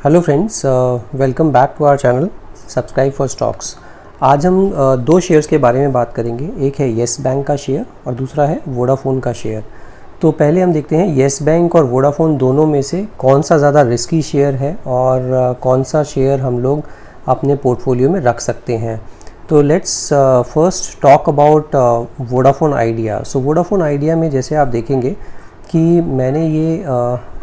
Hello friends, welcome back to our channel subscribe for stocks. आज हम दो shares के बारे में बात करेंगे। एक है येस बैंक का शेयर और दूसरा है वोडाफोन का शेयर। तो पहले हम देखते हैं येस बैंक और वोडाफोन दोनों में से कौन सा ज़्यादा रिस्की शेयर है और कौन सा शेयर हम लोग अपने पोर्टफोलियो में रख सकते हैं। तो let's first talk about Vodafone idea. So Vodafone idea में जैसे आप देखेंगे कि मैंने ये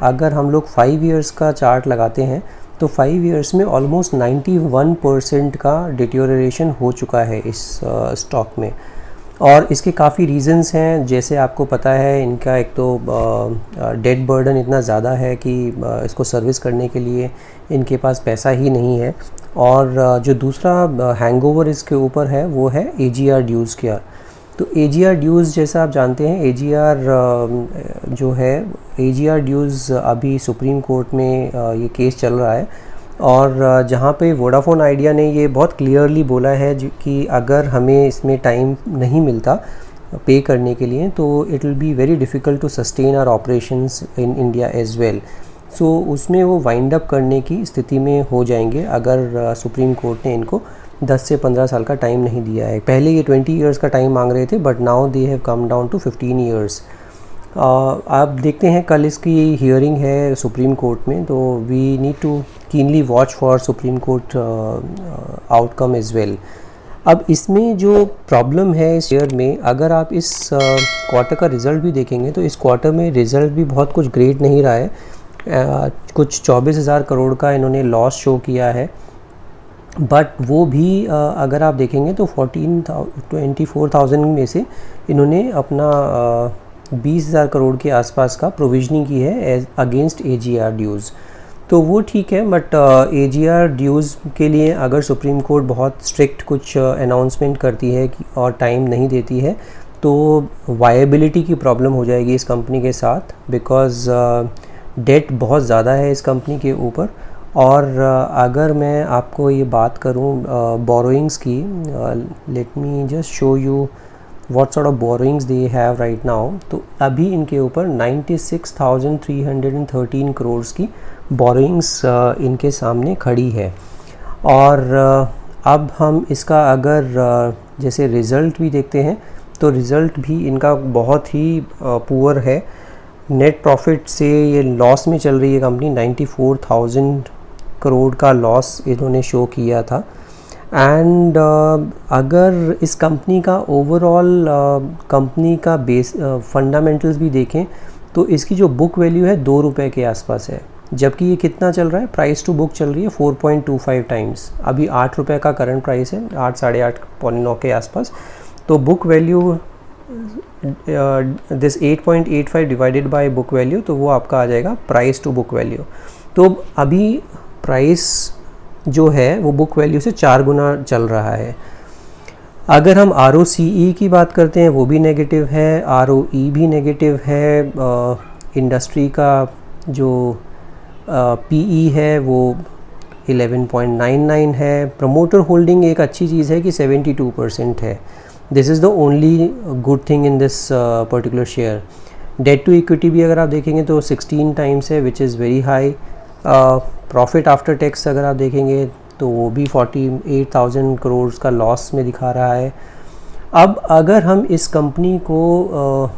अगर हम लोग 5 इयर्स का चार्ट लगाते हैं तो 5 इयर्स में ऑलमोस्ट 91% का डिटेरियोरेशन हो चुका है इस स्टॉक में। और इसके काफ़ी रीज़न्स हैं। जैसे आपको पता है, इनका एक तो डेट बर्डन इतना ज़्यादा है कि इसको सर्विस करने के लिए इनके पास पैसा ही नहीं है। और जो दूसरा हैंगओवर इसके ऊपर है वो है AGR ड्यूज़ का। तो AGR ड्यूज़ जैसा आप जानते हैं, AGR ड्यूज़ अभी सुप्रीम कोर्ट में ये केस चल रहा है। और जहाँ पे वोडाफोन आइडिया ने ये बहुत क्लियरली बोला है कि अगर हमें इसमें टाइम नहीं मिलता पे करने के लिए तो it will be very difficult to sustain our operations in India as well. So उसमें वो वाइंड अप करने की स्थिति में हो जाएंगे अगर सुप्रीम कोर्ट ने इनको 10 से 15 साल का टाइम नहीं दिया है। पहले ये 20 इयर्स का टाइम मांग रहे थे, but now they have come down to 15 years. आप देखते हैं, कल इसकी हियरिंग है सुप्रीम कोर्ट में, तो we need to keenly watch for Supreme Court outcome as well. अब इसमें जो प्रॉब्लम है इस शेयर में, अगर आप इस क्वार्टर का रिज़ल्ट भी देखेंगे तो इस क्वार्टर में रिज़ल्ट भी बहुत कुछ ग्रेट नहीं रहा है। कुछ 24,000 करोड़ का इन्होंने लॉस शो किया है, बट वो भी अगर आप देखेंगे तो 24,000 में से इन्होंने अपना 20,000 करोड़ के आसपास का प्रोविजनिंग की है अगेंस्ट AGR ड्यूज़। तो वो ठीक है, बट AGR ड्यूज़ के लिए अगर सुप्रीम कोर्ट बहुत स्ट्रिक्ट कुछ अनाउंसमेंट करती है और टाइम नहीं देती है तो वायबिलिटी की प्रॉब्लम हो जाएगी इस कंपनी के साथ, बिकॉज़ डेट बहुत ज़्यादा है इस कंपनी के ऊपर। और अगर मैं आपको ये बात करूं बोरोइंग्स की, let me just show you what sort of borrowings they have right now. तो अभी इनके ऊपर 96,313 करोड़ की बोरोइंग्स इनके सामने खड़ी है। और अब हम इसका अगर जैसे रिज़ल्ट भी देखते हैं तो रिज़ल्ट भी इनका बहुत ही पुअर है। नेट प्रॉफिट से ये लॉस में चल रही है कंपनी। 94,000 करोड़ का लॉस इन्होंने शो किया था। एंड अगर इस कंपनी का ओवरऑल कंपनी का बेस फंडामेंटल्स भी देखें तो इसकी जो बुक वैल्यू है 2 रुपये के आसपास है, जबकि ये कितना चल रहा है, प्राइस टू बुक चल रही है 4.25 टाइम्स। अभी 8 रुपये का करंट प्राइस है, 8 साढ़े 8 पौने 9 के आसपास। तो book value this 8.85 divided by book value, तो वो आपका आ जाएगा प्राइस टू बुक वैल्यू। तो अभी प्राइस जो है वो बुक वैल्यू से 4 गुना चल रहा है। अगर हम ROCE की बात करते हैं वो भी नेगेटिव है, ROE भी नेगेटिव है। इंडस्ट्री का जो PE है वो 11.99 है। प्रमोटर होल्डिंग एक अच्छी चीज़ है कि 72% है। This is the only good thing in this particular share. Debt to equity भी अगर आप देखेंगे तो 16 टाइम्स है, which is very high. Profit after tax अगर आप देखेंगे तो वो भी 48,000 करोड़ का लॉस में दिखा रहा है। अब अगर हम इस कंपनी को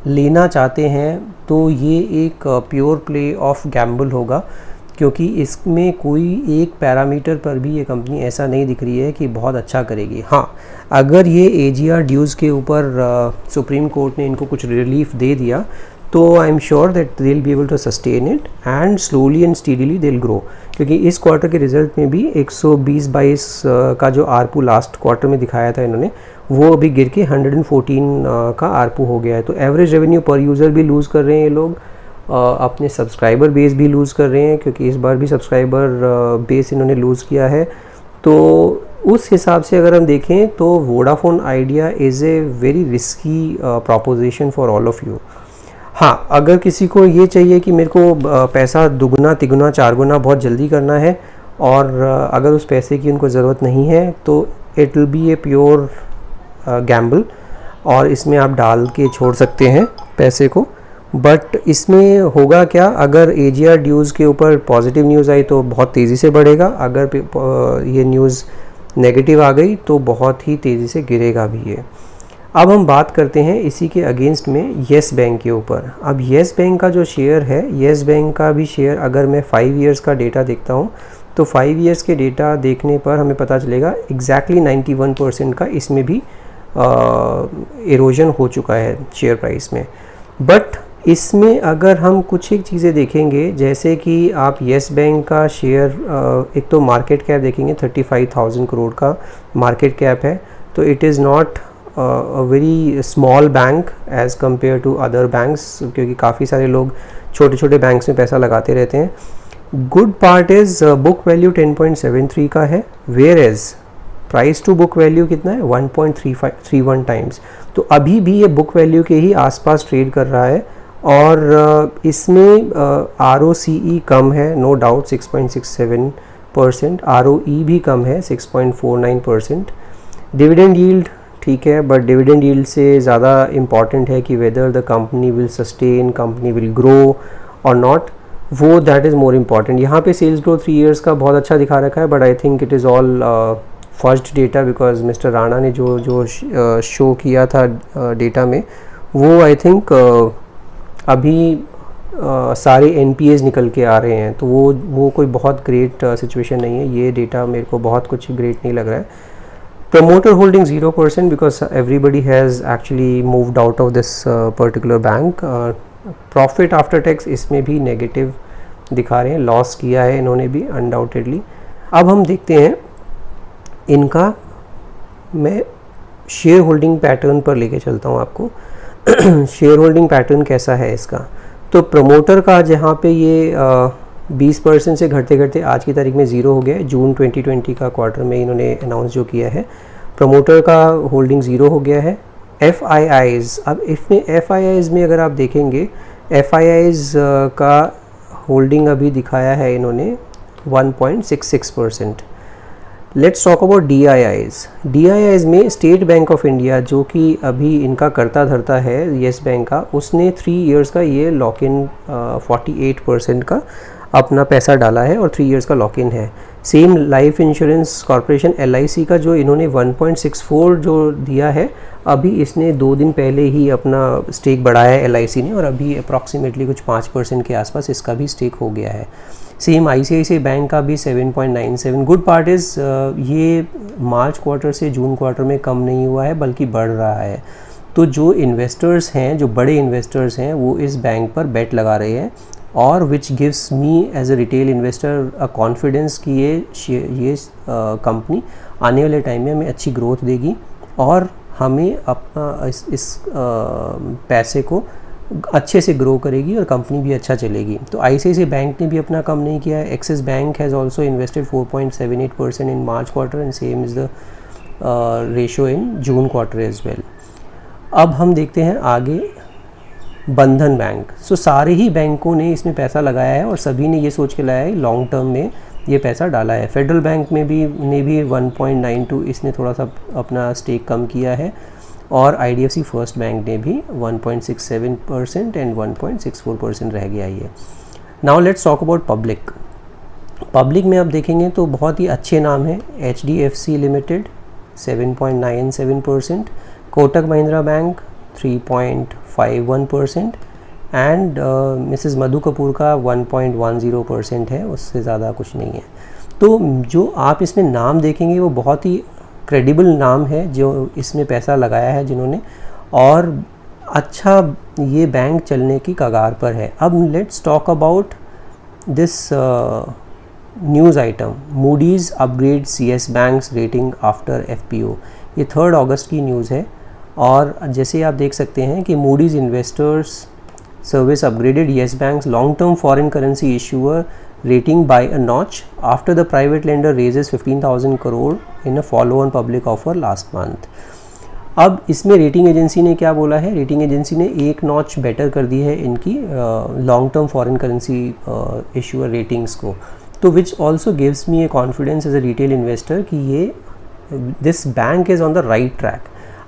लेना चाहते हैं तो ये एक प्योर प्ले ऑफ गैम्बल होगा, क्योंकि इसमें कोई एक पैरामीटर पर भी ये कंपनी ऐसा नहीं दिख रही है कि बहुत अच्छा करेगी। हाँ, अगर ये AGR ड्यूज़ के ऊपर सुप्रीम कोर्ट ने इनको कुछ रिलीफ दे दिया तो I am sure that they will be able to sustain it and slowly and steadily they will grow. क्योंकि इस क्वार्टर के रिजल्ट में भी 120-22 का जो ARPU लास्ट क्वार्टर में दिखाया था इन्होंने, वो अभी गिर के 114 का ARPU हो गया है। तो एवरेज रेवेन्यू पर यूज़र भी लूज़ कर रहे हैं ये लोग, अपने सब्सक्राइबर बेस भी लूज़ कर रहे हैं, क्योंकि इस बार भी सब्सक्राइबर बेस इन्होंने लूज़ किया है। तो उस हिसाब से अगर हम देखें तो Vodafone idea is a very risky preposition for all of you. हाँ, अगर किसी को ये चाहिए कि मेरे को पैसा दुगना तिगुना 4 गुना बहुत जल्दी करना है और अगर उस पैसे की उनको ज़रूरत नहीं है तो it will B a pure Gamble, और इसमें आप डाल के छोड़ सकते हैं पैसे को। बट इसमें होगा क्या, अगर AGR ड्यूज़ के ऊपर पॉजिटिव न्यूज़ आई तो बहुत तेज़ी से बढ़ेगा, अगर ये न्यूज़ नेगेटिव आ गई तो बहुत ही तेज़ी से गिरेगा भी ये। अब हम बात करते हैं इसी के अगेंस्ट में येस बैंक के ऊपर। अब येस बैंक का जो शेयर है, येस बैंक का भी शेयर अगर मैं 5 ईयर्स का डेटा देखता हूँ तो 5 ईयर्स के डेटा देखने पर हमें पता चलेगा एग्जैक्टली 91% का इसमें भी इरोजन हो चुका है शेयर प्राइस में। बट इसमें अगर हम कुछ एक चीज़ें देखेंगे, जैसे कि आप येस बैंक का शेयर, एक तो मार्केट कैप देखेंगे 35,000 करोड़ का मार्केट कैप है, तो it is not a very small bank as compare to other banks, क्योंकि काफ़ी सारे लोग छोटे छोटे बैंक्स में पैसा लगाते रहते हैं। Good part is book value 10.73 का है, whereas price to book value कितना है 1.31 टाइम्स। तो अभी भी ये बुक वैल्यू के ही आसपास ट्रेड कर रहा है, और इसमें ROCE कम है, नो डाउट 6.67%, ROE भी कम है 6.49%। डिविडेंड यील्ड ठीक है, बट डिविडेंड यील्ड से ज़्यादा इम्पॉर्टेंट है कि whether the company will sustain, company will grow और नॉट, वो दैट इज़ मोर इम्पॉर्टेंट। यहाँ पे सेल्स ग्रोथ 3 ईयर्स का बहुत अच्छा दिखा रखा है, but I think it is all first data, because mister Rana ने जो शो किया था डेटा में, वो आई थिंक अभी सारे NPAs निकल के आ रहे हैं, तो वो कोई बहुत ग्रेट सिचुएशन नहीं है। ये डेटा मेरे को बहुत कुछ ग्रेट नहीं लग रहा है। Promoter holding 0% because everybody has actually moved out of this particular bank. Profit after tax इसमें भी नेगेटिव दिखा रहे हैं, लॉस किया है इन्होंने भी अनडाउटेडली। अब हम देखते हैं इनका, मैं शेयर होल्डिंग पैटर्न पर लेके चलता हूँ आपको। शेयर होल्डिंग पैटर्न कैसा है इसका, तो प्रमोटर का जहाँ पे ये 20% से घटते घटते आज की तारीख में 0 हो गया है। जून 2020 का क्वार्टर में इन्होंने अनाउंस जो किया है, प्रमोटर का होल्डिंग 0 हो गया है। FIIs, अब इसमें FIIs में अगर आप देखेंगे, FIIs का होल्डिंग अभी दिखाया है इन्होंने 1.66%। लेट्स टॉक अबाउट DIIs में स्टेट बैंक ऑफ इंडिया, जो कि अभी इनका करता धरता है येस बैंक का, उसने 3 ईयर्स का ये लॉक इन 48% का अपना पैसा डाला है और 3 ईयर्स का लॉक इन है। Same life insurance corporation LIC का जो इन्होंने 1.64 जो दिया है, अभी इसने 2 दिन पहले ही अपना स्टेक बढ़ाया है LIC ने, और अभी अप्रॉक्सीमेटली कुछ 5% के आसपास इसका भी स्टेक हो गया है। सेम ICICI बैंक का भी 7.97। गुड पार्ट इज़ ये मार्च क्वार्टर से जून क्वार्टर में कम नहीं हुआ है, बल्कि बढ़ रहा है। तो जो इन्वेस्टर्स हैं, जो बड़े इन्वेस्टर्स हैं, वो इस बैंक पर बेट लगा रहे हैं, और which gives me as a retail investor a confidence कि ये कंपनी आने वाले टाइम में हमें अच्छी ग्रोथ देगी, और हमें अपना इस पैसे को अच्छे से ग्रो करेगी, और कंपनी भी अच्छा चलेगी। तो ICICI बैंक ने भी अपना कम नहीं किया है। Axis bank has also invested 4.78% in March quarter, and same is the ratio in June quarter as well. अब हम देखते हैं आगे बंधन बैंक। सो सारे ही बैंकों ने इसमें पैसा लगाया है, और सभी ने ये सोच के लाया है लॉन्ग टर्म में ये पैसा डाला है। फेडरल बैंक में भी 1.92 इसने थोड़ा सा अपना स्टेक कम किया है, और IDFC फर्स्ट बैंक ने भी 1.67% एंड 1.64% रह गया ये। Now let's talk about public में आप देखेंगे तो बहुत ही अच्छे नाम हैं। HDFC limited 7.97%, Kotak Mahindra bank 3.51%, and Mrs Madhu Kapoor का 1.10% है, उससे ज़्यादा कुछ नहीं है। तो जो आप इसमें नाम देखेंगे वो बहुत ही क्रेडिबल नाम है जो इसमें पैसा लगाया है जिन्होंने, और अच्छा ये बैंक चलने की कगार पर है। अब let's talk about this news item, Moody's upgrade CS banks rating after FPO। ये 3 अगस्त की न्यूज़ है, और जैसे आप देख सकते हैं कि Moody's investors service upgraded yes banks long term foreign currency issuer rating by a notch after the private lender raises 15,000 crore in a follow-on public offer last month। अब इसमें रेटिंग एजेंसी ने क्या बोला है, रेटिंग एजेंसी ने एक notch better कर दी है इनकी long term foreign currency issuer ratings को, तो which also gives me a confidence as a retail investor कि ये this bank is on the right track.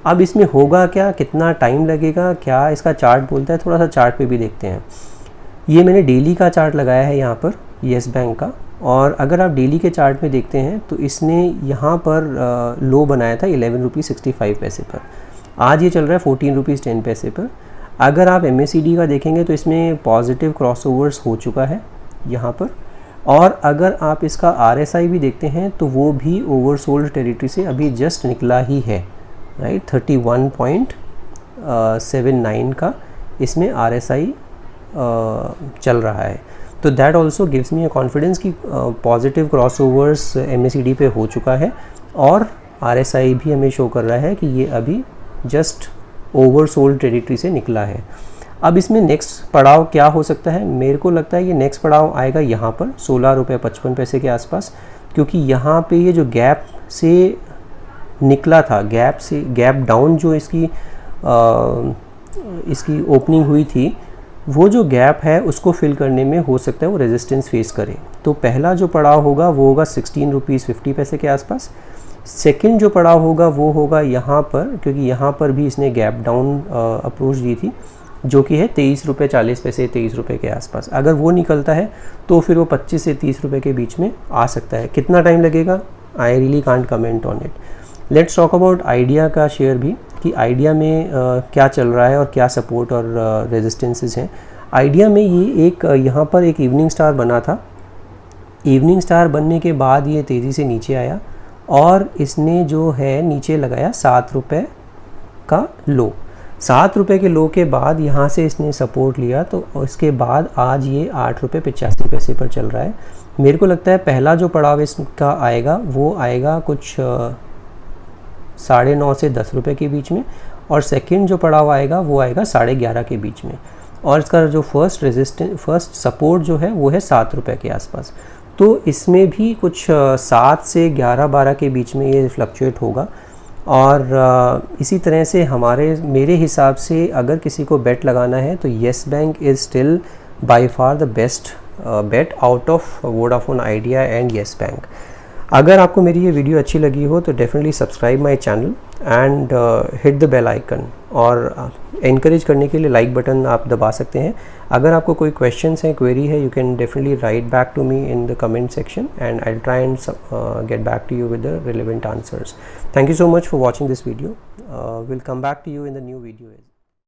अब इसमें होगा क्या, कितना टाइम लगेगा, क्या इसका चार्ट बोलता है, थोड़ा सा चार्ट पे भी देखते हैं। ये मैंने डेली का चार्ट लगाया है यहाँ पर येस बैंक का, और अगर आप डेली के चार्ट में देखते हैं तो इसने यहाँ पर लो बनाया था 11 रुपीज़ 65 पैसे पर। आज ये चल रहा है 14 रुपीज़ 10 पैसे पर। अगर आप MACD का देखेंगे तो इसमें पॉजिटिव क्रॉसओवर्स हो चुका है यहाँ पर, और अगर आप इसका RSI भी देखते हैं तो वो भी ओवरसोल्ड टेरिटरी से अभी जस्ट निकला ही है, राइट। 31.79 का इसमें RSI चल रहा है। तो that also gives me a confidence कि पॉजिटिव क्रॉसओवर्स MACD पे हो चुका है, और RSI भी हमें शो कर रहा है कि ये अभी जस्ट ओवरसोल्ड टेरिटरी से निकला है। अब इसमें नेक्स्ट पड़ाव क्या हो सकता है, मेरे को लगता है ये नेक्स्ट पड़ाव आएगा यहाँ पर 16 रुपये 55 पैसे के आसपास, क्योंकि यहाँ पे ये जो गैप से निकला था, गैप डाउन जो इसकी ओपनिंग हुई थी, वो जो गैप है उसको फिल करने में हो सकता है वो रेजिस्टेंस फेस करे। तो पहला जो पड़ाव होगा वो होगा 16 रुपीज़ 50 पैसे के आसपास। सेकंड जो पड़ाव होगा वो होगा यहाँ पर, क्योंकि यहाँ पर भी इसने गैप डाउन अप्रोच दी थी, जो कि है 23 रुपये 40 पैसे 23 रुपये के आसपास। अगर वो निकलता है तो फिर वो 25 से 30 रुपये के बीच में आ सकता है। कितना टाइम लगेगा, I really can't comment on it. Let's talk about idea का शेयर भी, कि आइडिया में क्या चल रहा है और क्या सपोर्ट और रेजिस्टेंसेस हैं। आइडिया में ये एक यहाँ पर एक इवनिंग स्टार बना था। इवनिंग स्टार बनने के बाद ये तेज़ी से नीचे आया और इसने जो है नीचे लगाया 7 रुपये का लो। 7 रुपये के लो के बाद यहाँ से इसने सपोर्ट लिया, तो इसके बाद आज ये 8 रुपये 85 पैसे पर चल रहा है। मेरे को लगता है पहला जो पड़ाव इसका आएगा वो आएगा कुछ 9.5 से 10 रुपये के बीच में, और सेकंड जो पड़ाव आएगा वो आएगा 11.5 के बीच में, और इसका जो फर्स्ट सपोर्ट जो है वो है 7 रुपये के आसपास। तो इसमें भी कुछ 7 से 11-12 के बीच में ये फ्लक्चुएट होगा। और इसी तरह से मेरे हिसाब से अगर किसी को बेट लगाना है तो Yes Bank is still by far the best bet out of Vodafone Idea and Yes Bank. अगर आपको मेरी ये वीडियो अच्छी लगी हो तो definitely subscribe my channel and hit the bell icon, और एनकरेज करने के लिए लाइक बटन आप दबा सकते हैं। अगर आपको कोई क्वेश्चंस हैं, क्वेरी है, you can definitely write back to me in the comment section and I will try and get back to you with the relevant answers. Thank you so much for watching this video. Will come back to you in the new video.